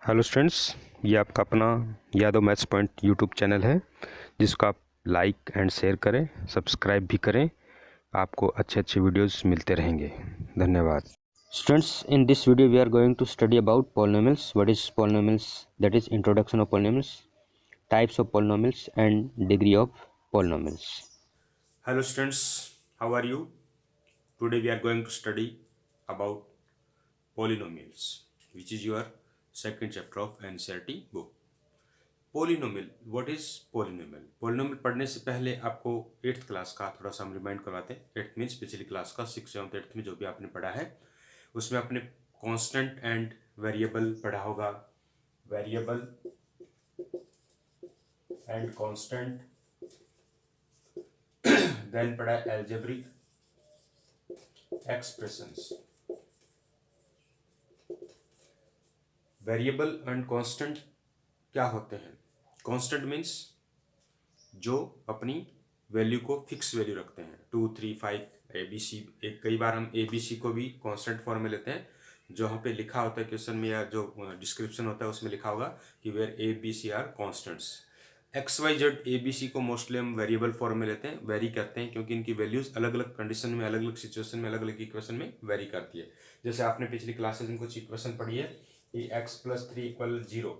Hello students, ये आपका अपना Yadav maths point YouTube channel है जिसको आप लाइक एंड शेयर करें, सब्सक्राइब भी करें। आपको अच्छे अच्छे वीडियोस मिलते रहेंगे। धन्यवाद। Students, in this video we are going to study about polynomials, what is polynomials, that is introduction of polynomials, types of polynomials and degree of polynomials. Hello students, how are you? Today we are going to study about polynomials, which is your second chapter of NCERT book. Polynomial, what is polynomial? Polynomial पढ़ने से पहले आपको 8th class का थोड़ा सा हम remind करवाते हैं। 8th मीन्स पिछली क्लास का 6th 7th 8th में जो भी आपने पढ़ा है उसमें आपने कांस्टेंट एंड वेरिएबल पढ़ा होगा। वेरिएबल एंड कांस्टेंट, देन पढ़ा algebraic expressions. Variable and constant क्या होते हैं? कांस्टेंट मीन्स जो अपनी वैल्यू को फिक्स वैल्यू रखते हैं, 2 3 5 ABC। एक कई बार हम ABC को भी कांस्टेंट फॉर्म में लेते हैं। जो यहाँ पे लिखा होता है क्वेश्चन में या जो डिस्क्रिप्शन होता है उसमें लिखा होगा कि where ABC are constants. XYZ ABC को मोस्टली हम वेरिएबल फॉर्म में लेते हैं, वेरी करते हैं, क्योंकि इनकी वैल्यूज अलग अलग कंडीशन में, अलग अलग सिचुएशन में, अलग अलग इक्वेशन में वेरी करती है। जैसे आपने पिछली क्लासेज में कुछ इक्वेशन पढ़ी है कि x + 3 = 0,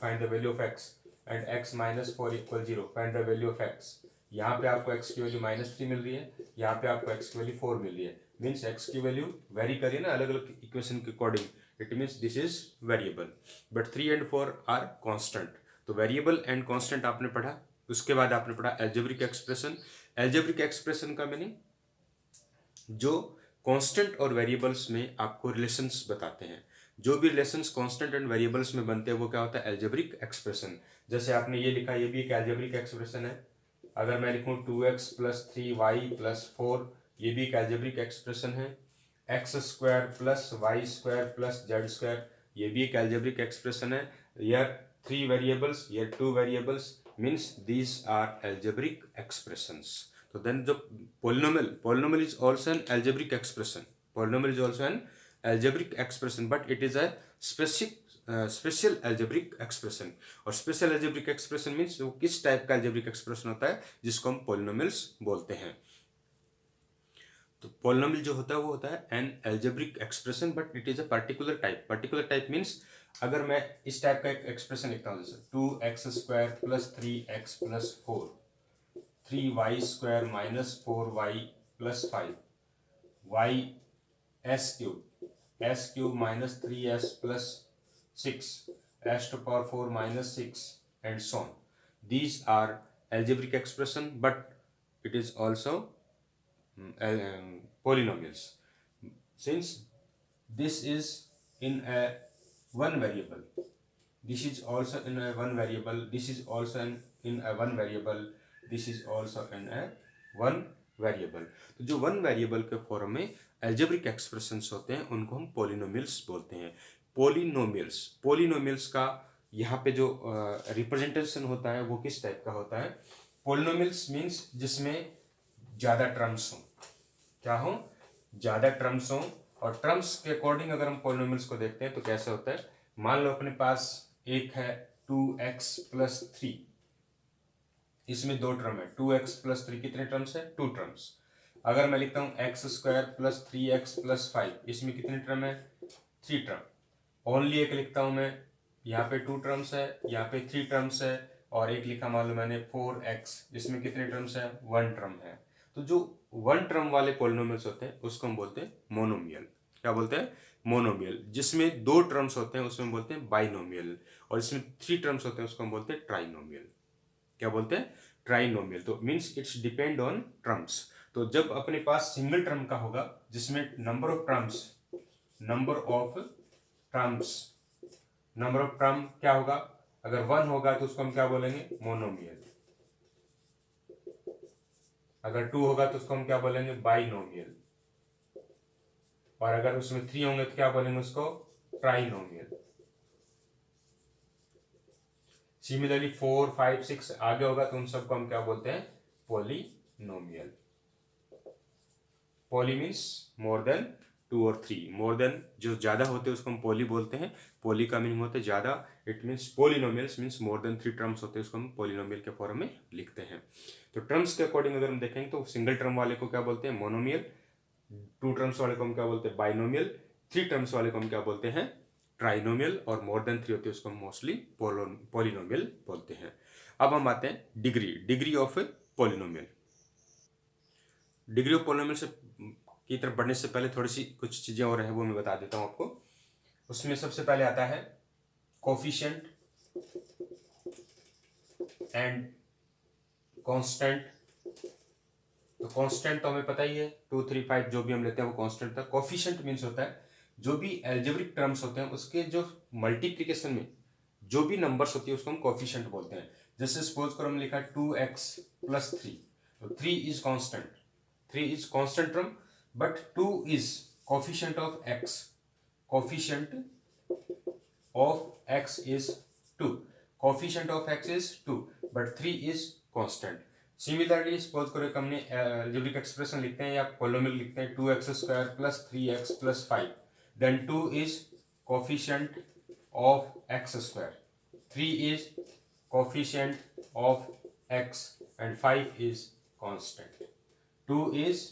find the value of x, and x - 4 = 0, find the value of x। यहाँ पे आपको x की वैल्यू -3 मिल रही है, यहाँ पे आपको x की वैल्यू 4 मिल रही है। मीन्स x की वैल्यू वेरी करिए ना अलग अलग इक्वेशन के according, it means this is variable. But 3 and 4 are constant. तो वेरिएबल एंड कांस्टेंट आपने पढ़ा। उसके बाद आपने पढ़ा एल्जेब्रिक एक्सप्रेशन। एल्जेब्रिक एक्सप्रेशन का मीनिंग जो कांस्टेंट और वेरिएबल्स में आपको रिलेशंस बताते हैं। जो भी रिलेशंस कांस्टेंट एंड वेरिएबल्स में बनते हैं वो क्या होता है? Algebraic expression. जैसे आपने ये लिखा, ये भी एक एल्जेब्रिक एक्सप्रेशन है। अगर मैं लिखूं 2x + 3y + 4, ये भी एक एल्जेब्रिक एक्सप्रेशन है। x² + y² + z², ये भी एक एल्जेब्रिक एक्सप्रेशन है। Here 3 variables, here 2 variables, means these are algebraic expressions. तो देन जो polynomial is also an algebraic expression. Polynomial is also an algebraic expression, but it is a special algebraic expression. और special algebraic expression means वो किस type का algebraic expression होता है जिसको हम polynomials बोलते हैं। तो पॉलिनोमियल जो होता है वो होता है an algebraic expression, but it is a particular type. Particular type means अगर मैं इस टाइप का एक एक्सप्रेशन लिखता हूँ, जैसे 2x² + 3x + 4, 3y² - 4y + 5, y s³ - 3s + 6, s⁴ - 6, and so on. These are algebraic expression, but it is also polynomials, since this is in a one variable, this is also in a one variable, this is also in a one variable, this is also in a one variable। तो जो one variable के form में algebraic expressions होते हैं उनको हम polynomials बोलते हैं। पॉलिनोमियल्स का यहाँ पे जो रिप्रेजेंटेशन होता है वो किस टाइप का होता है? पॉलिनोमियल्स मीन्स जिसमें ज्यादा टर्म्स हों। क्या हो? ज्यादा टर्म्स हों। और टर्म्स के अकॉर्डिंग अगर हम पॉलिनोमियल्स को देखते हैं तो कैसे होता है? मान लो अपने पास एक है 2x + 3, इसमें दो टर्म है। 2x + 3 कितने टर्म्स है? 2 टर्म्स। अगर मैं लिखता हूं x² + 3x + 5, इसमें कितने टर्म है? 3 टर्म। ओनली एक लिखता हूं मैं, यहाँ पे 2 टर्म्स है, यहाँ पे 3 टर्म्स है, और एक लिखा मान लो मैंने 4x, इसमें कितने टर्म्स है? 1 टर्म है। तो जो 1 टर्म वाले पॉलिनोमियल्स होते हैं उसको हम बोलते हैं मोनोमियल। क्या बोलते हैं? मोनोमियल। जिसमें 2 टर्म्स होते हैं उसमें बोलते हैं बाइनोमियल, और इसमें 3 टर्म्स होते हैं उसको हम बोलते हैं ट्राइनोमियल। क्या बोलते हैं? ट्राइनोमियल। तो means it's depend on terms. तो जब अपने पास सिंगल टर्म का होगा जिसमें नंबर ऑफ टर्म क्या होगा? अगर 1 होगा तो उसको हम क्या बोलेंगे? मोनोमियल। अगर 2 होगा तो उसको हम क्या बोलेंगे? बाइनोमियल। और अगर उसमें 3 होंगे तो क्या बोलेंगे उसको? ट्राइनोमियल। सिमिलरली 4 5 6 आगे होगा तो उन सबको हम क्या बोलते हैं? Polynomial. Poly means more than 2 और 3। मोर देन जो ज्यादा होते हैं उसको हम पॉली बोलते हैं, पोली का मीनिंग होता है ज़्यादा, it means polynomials means more than 3 terms होते हैं, उसको हम पोलिनोमियल के फॉर्म में लिखते हैं। तो टर्म्स के अकॉर्डिंग अगर हम देखेंगे तो सिंगल टर्म वाले को क्या बोलते हैं, मोनोमियल, 2 टर्म्स वाले को हम क्या बोलते हैं, बाइनोमियल, 3 टर्म्स वाले को हम क्या बोलते हैं, ट्राइनोमियल, और मोर देन 3 होती है उसको हम मोस्टली पोलिनोमियल बोलते हैं। अब हम आते हैं degree of polynomial. Degree of polynomial से की तरफ बढ़ने से पहले थोड़ी सी कुछ चीज़ें और हैं वो मैं बता देता हूँ आपको। उसमें सबसे पहले आता है कोफिशिएंट एंड कांस्टेंट। तो कांस्टेंट तो हमें पता ही है, 2, 3, 5 जो भी हम लेते हैं वो कांस्टेंट था। कोफिशिएंट मीन्स होता है जो भी एल्जेब्रिक टर्म्स होते हैं उसके जो मल्टीप्लिकेशन में जो भी नंबर्स होती है उसको हम कोफिशिएंट बोलते हैं। जैसे सपोज करो हम लिखा 2x + 3, तो 3 is constant, 3 is constant term, but 2 is coefficient of x, coefficient of x is 2, coefficient of x is 2, but 3 is constant. Similarly suppose करो कि हमने एल्जेब्रिक एक्सप्रेशन लिखते हैं या पोलिनोमियल लिखते हैं 2x² + 3x + 5, then 2 is coefficient of x², 3 is coefficient of x, and 5 is constant. 2 is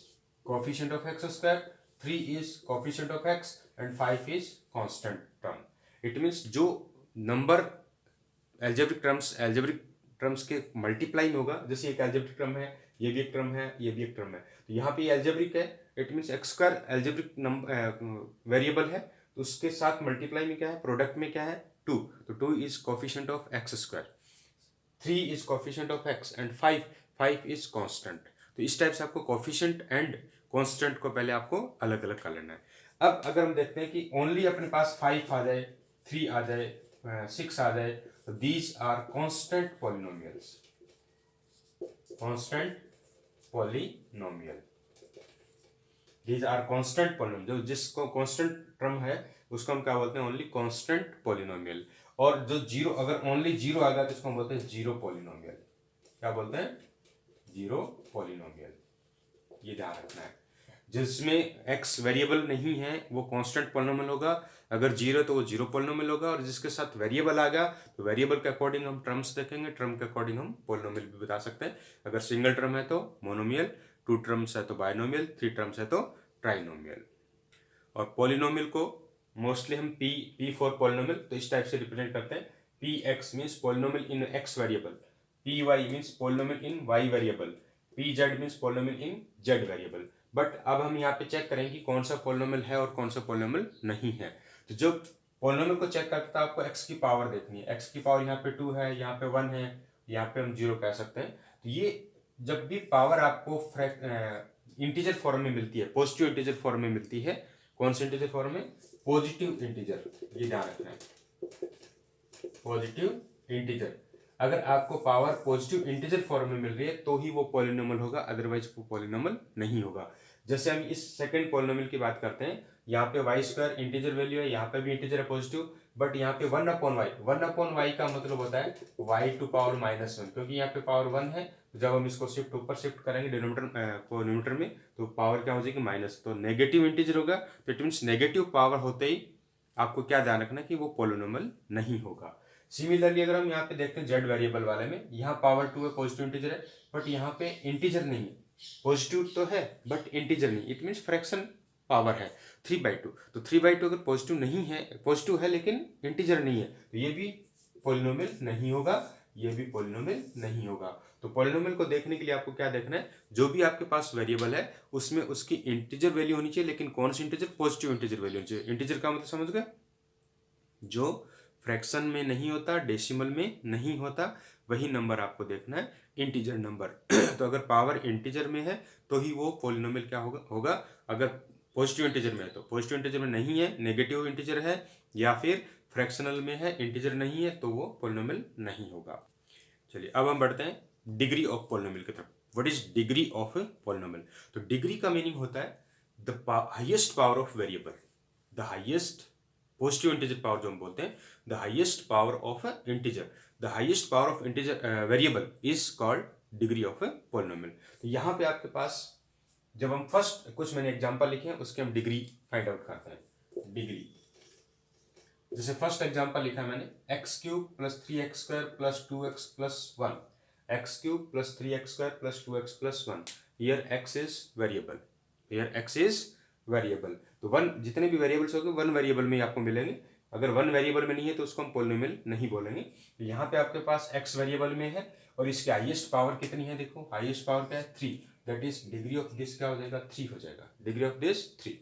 coefficient of x², 3 is coefficient of x, and 5 is constant term. It means जो number algebraic terms के multiply में होगा, जैसे एक algebraic term है, ये भी एक टर्म है, ये भी एक टर्म है, तो यहाँ पे एल्जेब्रिक है, it means x² algebraic variable है, तो उसके साथ मल्टीप्लाई में क्या है, प्रोडक्ट में क्या है, 2, तो 2 is coefficient of x², 3 is coefficient of x, and 5 is constant. तो इस टाइप से आपको कोफिशिएंट एंड कांस्टेंट को पहले आपको अलग अलग कर लेना है। अब अगर हम देखते हैं कि ओनली अपने पास 5 आ जाए, 3 आ जाए, 6 आ जाए, तो these are constant polynomials, constant polynomial, these are constant polynomial. जो जिसको कांस्टेंट टर्म है उसको हम क्या बोलते हैं, ओनली कांस्टेंट पॉलिनोमियल। और जो जीरो, अगर ओनली जीरो आ गया तो इसको हम बोलते हैं जीरो पॉलिनोमियल। क्या बोलते हैं, जीरो पॉलिनोमियल। ये ध्यान रखना है, जिसमें x वेरिएबल नहीं है वो कांस्टेंट पॉलिनोमियल होगा, अगर जीरो तो वो जीरो पॉलिनोमियल होगा, और जिसके साथ वेरिएबल आ गया तो वेरिएबल के अकॉर्डिंग हम टर्म्स देखेंगे, टर्म के अकॉर्डिंग हम पॉलिनोमियल भी बता सकते हैं। अगर सिंगल टर्म है तो मोनोमियल, 2 टर्म्स है तो बाइनोमियल, 3 टर्म्स है तो ट्राइनोमियल। और पॉलिनोमियल को मोस्टली हम P फॉर पॉलिनोमियल तो इस टाइप से रिप्रेजेंट करते हैं, Px means polynomial in x variable, Py means polynomial in y variable, Pz means polynomial in z variable. But अब हम यहाँ पे चेक करेंगे कि कौन सा पॉलिनोमियल है और कौन सा पॉलिनोमियल नहीं है। तो जो पॉलिनोमियल को चेक करता है आपको x की पावर देखनी है, x की पावर यहाँ पे 2 है, यहाँ पे 1 है, यहाँ पे हम 0 कह सकते हैं। तो ये जब भी पावर आपको इंटीजर फॉर्म में मिलती है, पॉजिटिव इंटीजर फॉर्म में मिलती है, कौन से इंटीजर फॉर्म में, पॉजिटिव इंटीजर, ये ध्यान रखना है, पॉजिटिव इंटीजर। अगर आपको पावर पॉजिटिव इंटीजर फॉर्म में मिल रही है तो ही वो पॉलिनोमियल होगा, अदरवाइज वो पॉलिनोमियल नहीं होगा। जैसे हम इस सेकंड पॉलिनोमियल की बात करते हैं, यहाँ पे y² इंटीजर वैल्यू है, यहाँ पे भी इंटीजर है पॉजिटिव, बट यहाँ पे 1/y का मतलब होता है y⁻⁻1, क्योंकि यहाँ पे पावर 1 है, जब हम इसको ऊपर शिफ्ट करेंगे डिनोमिनेटर को न्यूमरेटर में तो पावर क्या हो जाएगी, माइनस, तो नेगेटिव इंटीजर होगा। तो इट मीन्स नेगेटिव पावर होते ही आपको क्या ध्यान रखना कि वो पॉलिनोमियल नहीं होगा। सिमिलरली अगर हम यहाँ पे देखते हैं जेड वेरिएबल वाले में, यहाँ पावर 2 है, पॉजिटिव इंटीजर है, बट यहाँ पे इंटीजर नहीं है, पॉजिटिव तो है बट इंटीजर नहीं, इट मीन्स फ्रैक्शन पावर है 3/2। तो 3/2 अगर पॉजिटिव नहीं है, पॉजिटिव है लेकिन इंटीजर नहीं है, तो ये भी पॉलिनोमियल नहीं होगा, ये भी पॉलिनोमियल नहीं होगा। तो पॉलिनोमियल को देखने के लिए आपको क्या देखना है, जो भी आपके पास वेरिएबल है उसमें उसकी इंटीजर वैल्यू होनी चाहिए, लेकिन कौन सी इंटीजर, पॉजिटिव इंटीजर वैल्यू होनी चाहिए। इंटीजर का मतलब समझ गए, जो फ्रैक्शन में नहीं होता, डेसिमल में नहीं होता, वही नंबर आपको देखना है, इंटीजर नंबर। तो अगर पावर इंटीजर में है तो ही वो पॉलिनोमियल क्या होगा। अगर पॉजिटिव इंटीजर में है तो पॉजिटिव इंटीजर में नहीं है, नेगेटिव इंटीजर है, या फिर फ्रैक्शनल में है, इंटीजर नहीं है, तो वो पॉलिनोमियल नहीं होगा। चलिए अब हम बढ़ते हैं डिग्री ऑफ पॉलिनोमियल की तरफ। What is degree of polynomial? तो डिग्री का मीनिंग होता है the highest power of variable, the highest positive integer power जो हम बोलते हैं, the highest power of integer, the highest power of integer variable is called degree of polynomial. तो यहाँ पे आपके पास जब हम फर्स्ट कुछ मैंने एग्जांपल लिखे हैं उसके हम डिग्री फाइंड आउट करते हैं। डिग्री जैसे फर्स्ट एग्जांपल लिखा मैंने x cube plus 3x² plus 2x plus 1, x cube plus 3x² plus 2x plus 1। Here x is variable, here x is variable. तो वन, जितने भी वेरिएबल्स होंगे वन वेरिएबल में ही आपको मिलेंगे। अगर वन वेरिएबल में नहीं है तो उसको हम पॉलिनोमियल नहीं बोलेंगे। तो यहाँ पे आपके पास x वेरिएबल में है और इसकी हाईएस्ट पावर कितनी है, देखो हाईएस्ट पावर क्या है 3, that is degree of this क्या हो जाएगा 3 हो जाएगा, degree of this 3।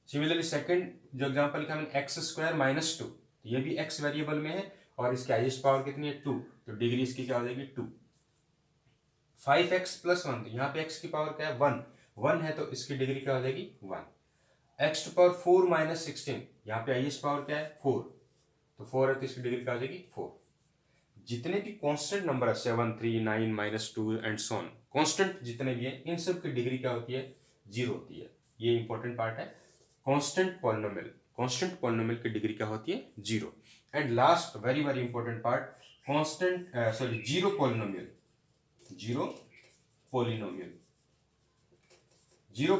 Similarly second जो एग्जांपल लिखा मैंने x² माइनस 2, ये भी x वेरिएबल में है और इसकी हाईएस्ट पावर कितनी है 2, तो डिग्री इसकी क्या हो जाएगी 2। 5x प्लस 1, तो यहाँ पे x की पावर क्या है 1 है, तो इसकी डिग्री क्या हो जाएगी 1। x टू पावर 4 माइनस 16, यहाँ पे हाईएस्ट पावर क्या है 4, तो 4 है तो इसकी डिग्री क्या हो जाएगी 4। जितने भी कांस्टेंट नंबर है 7, 3, 9, minus 2 and so on, constant जितने भी हैं इन सब की डिग्री क्या होती है 0 होती है। ये इंपॉर्टेंट पार्ट है। कांस्टेंट पॉलिनोमियल की डिग्री क्या होती है 0। And last very very important part, constant zero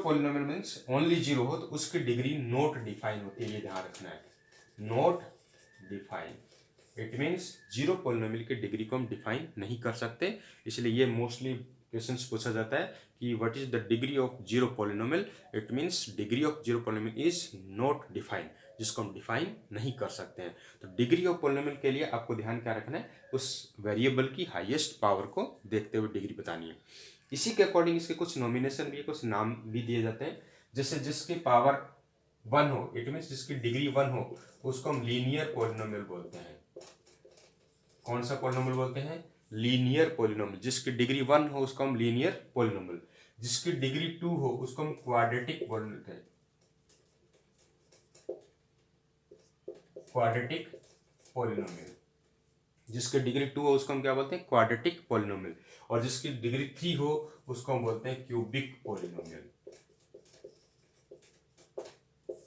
polynomial means only zero हो तो उसकी डिग्री नॉट डिफाइन होती है, ये ध्यान रखना है, not define. It means zero polynomial की डिग्री को हम डिफाइन नहीं कर सकते, इसलिए ये मोस्टली क्वेश्चंस पूछा जाता है कि what is the degree of zero polynomial. It means degree of zero polynomial is not define, जिसको हम डिफाइन नहीं कर सकते हैं। तो डिग्री ऑफ पॉलिनोमियल के लिए आपको ध्यान क्या रखना है, उस वेरिएबल की हाईएस्ट पावर को देखते हुए डिग्री बतानी है। इसी के अकॉर्डिंग इसके कुछ नॉमिनेशन भी, कुछ नाम भी दिए जाते हैं। जैसे जिसकी पावर 1 हो, इट मीन्स जिसकी डिग्री 1 हो, उसको हम लीनियर पॉलिनोमियल बोलते हैं। कौन सा पॉलिनोमियल बोलते हैं, लीनियर पॉलिनोमियल। जिसकी डिग्री 1 हो उसको हम लीनियर पॉलिनोमियल, जिसकी डिग्री 2 हो उसको हम क्वाड्रेटिक बोलते हैं, क्वाड्रेटिक पॉलिनोमियल। जिसकी डिग्री 2 हो उसको हम क्या बोलते हैं, क्वाड्रेटिक पॉलिनोमियल। और जिसकी डिग्री 3 हो उसको हम बोलते हैं क्यूबिक पॉलिनोमियल।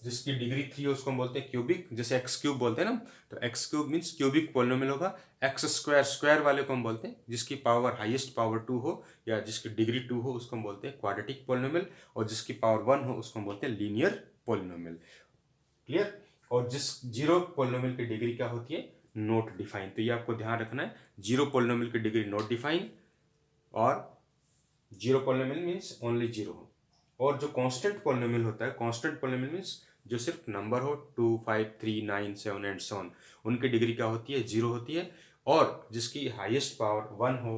जिसकी डिग्री 3 हो उसको हम बोलते हैं क्यूबिक, जैसे एक्स क्यूब बोलते हैं ना, तो x cube means cubic polynomial होगा। एक्स स्क्वायर, स्क्वायर वाले को हम बोलते हैं जिसकी पावर हाईएस्ट पावर 2 हो या जिसकी डिग्री 2 हो उसको हम बोलते हैं क्वाड्रेटिक पॉलिनोमियल। और जिसकी पावर 1 हो उसको हम बोलते हैं लीनियर पॉलिनोमियल। क्लियर। और जिस जीरो पॉलिनोमियल की डिग्री क्या होती है, नॉट डिफाइन। तो ये आपको ध्यान रखना है, जीरो पॉलिनोमियल की डिग्री नॉट डिफाइन और zero polynomial means only zero हो। और जो कांस्टेंट पॉलिनोमियल होता है, कांस्टेंट पॉलिनोमियल मीन्स जो सिर्फ नंबर हो 2, 5, 3, 9, 7 एंड सो ऑन, उनकी डिग्री क्या होती है 0 होती है। और जिसकी हाईएस्ट पावर 1 हो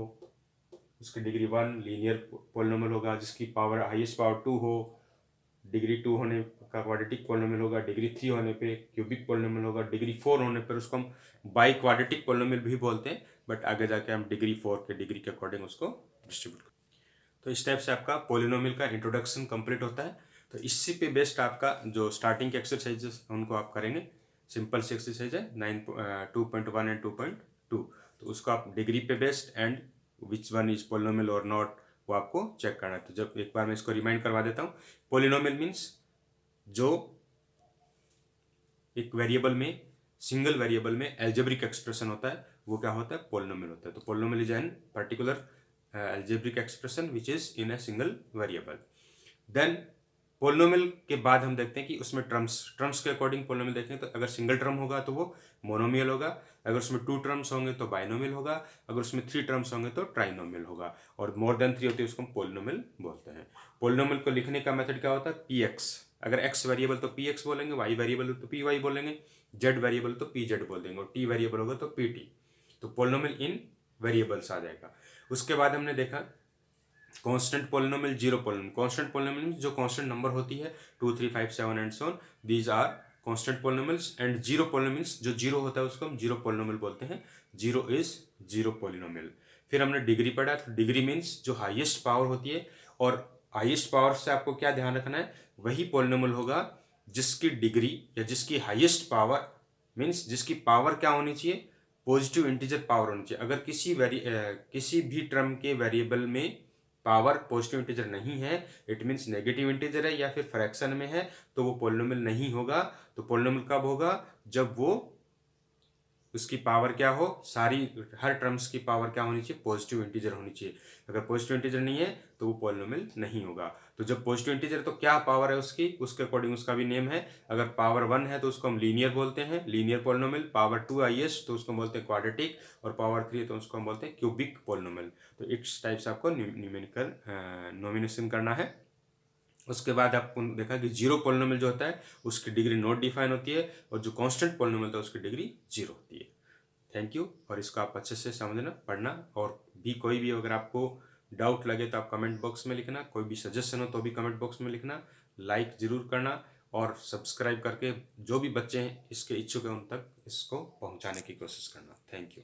उसकी डिग्री 1 लीनियर पॉलिनोमियल होगा। जिसकी पावर हाईएस्ट पावर 2 हो, डिग्री 2 होने का क्वाड्रेटिक पॉलिनोमियल होगा। डिग्री 3 होने पे क्यूबिक पॉलिनोमियल होगा। डिग्री 4 होने पर उसको हम बाई क्वाड्रेटिक पॉलिनोमियल भी बोलते हैं, बट आगे जाके हम डिग्री 4 के डिग्री के अकॉर्डिंग उसको डिस्ट्रीब्यूट करते हैं। तो इस टाइप से आपका पॉलिनोमियल का इंट्रोडक्शन कंप्लीट होता है। तो इसी पे बेस्ड आपका जो स्टार्टिंग के एक्सरसाइजेस उनको आप करेंगे। सिंपल सी एक्सरसाइज है 2.1 एंड 2.2, तो उसको आप डिग्री पे based and which one is polynomial और नॉट वो आपको चेक करना है। तो जब एक बार मैं इसको रिमाइंड करवा देता हूँ, पॉलिनोमियल मीन्स जो एक वेरिएबल में, सिंगल वेरिएबल में एल्जेब्रिक एक्सप्रेशन होता है वो क्या होता है, पॉलिनोमियल होता है। तो polynomial is an particular algebraic expression which is in a single variable. Then polynomial के बाद हम देखते हैं कि उसमें टर्म्स के अकॉर्डिंग पॉलिनोमियल देखें तो अगर सिंगल टर्म होगा तो वो मोनोमियल होगा, अगर उसमें 2 टर्म्स होंगे तो बाइनोमियल होगा, अगर उसमें 3 टर्म्स होंगे तो ट्राइनोमियल होगा, और मोर देन 3 होती है उसको हम पॉलिनोमियल बोलते हैं। पॉलिनोमियल को लिखने का मेथड क्या होता है, px। अगर x वेरिएबल तो px बोलेंगे, y वेरिएबल तो py बोलेंगे, z वेरिएबल तो pz बोल देंगे, और t वेरिएबल होगा तो pt। तो पॉलिनोमियल इन वेरिएबल्स आ जाएगा। उसके बाद हमने देखा constant polynomial, zero polynomial. Constant polynomial जो कांस्टेंट नंबर होती है 2, 3, 5, 7 and so on, these are constant polynomials. And zero polynomials जो जीरो होता है उसको हम जीरो पॉलिनोमियल बोलते हैं। Zero is zero polynomial. फिर हमने डिग्री पढ़ा, तो डिग्री मीन्स जो हाईएस्ट पावर होती है, और हाईएस्ट पावर से आपको क्या ध्यान रखना है, वही पॉलिनोमियल होगा जिसकी डिग्री या जिसकी हाईएस्ट पावर मीन्स जिसकी पावर क्या होनी चाहिए, पॉजिटिव इंटीजर पावर होनी चाहिए। अगर किसी भी टर्म के वेरिएबल में पावर पॉजिटिव इंटीजर नहीं है, इट मीन्स नेगेटिव इंटीजर है या फिर फ्रैक्शन में है, तो वो पॉलिनोमियल नहीं होगा। तो पॉलिनोमियल कब होगा, जब वो उसकी पावर क्या हो, सारी हर टर्म्स की पावर क्या होनी चाहिए, पॉजिटिव इंटीजर होनी चाहिए। अगर पॉजिटिव इंटीजर नहीं है तो वो पॉलिनोमियल नहीं होगा। तो जब पॉजिटिव इंटीजर तो क्या पावर है उसकी, उसके अकॉर्डिंग उसका भी नेम है। अगर पावर 1 है तो उसको हम लीनियर बोलते हैं, लीनियर पॉलिनोमियल। पावर 2 हाईएस्ट तो उसको हम बोलते हैं क्वाड्रेटिक, और पावर 3 तो उसको हम बोलते हैं क्यूबिक पॉलिनोमियल। तो इस टाइप से आपको न्यूमेरिकल नॉमिनेशन करना है। उसके बाद आपको देखा कि जीरो पॉलिनोमियल जो होता है उसकी डिग्री नॉट डिफाइन होती है, और जो कांस्टेंट पॉलिनोमियल होता है उसकी डिग्री 0 होती है। Thank you. और इसको आप अच्छे से समझना, पढ़ना, और भी कोई भी अगर आपको डाउट लगे तो आप कमेंट बॉक्स में लिखना, कोई भी सजेशन हो तो भी कमेंट बॉक्स में लिखना। लाइक ज़रूर करना, और सब्सक्राइब करके जो भी बच्चे हैं इसके इच्छुक हैं उन तक इसको पहुंचाने की कोशिश करना। Thank you.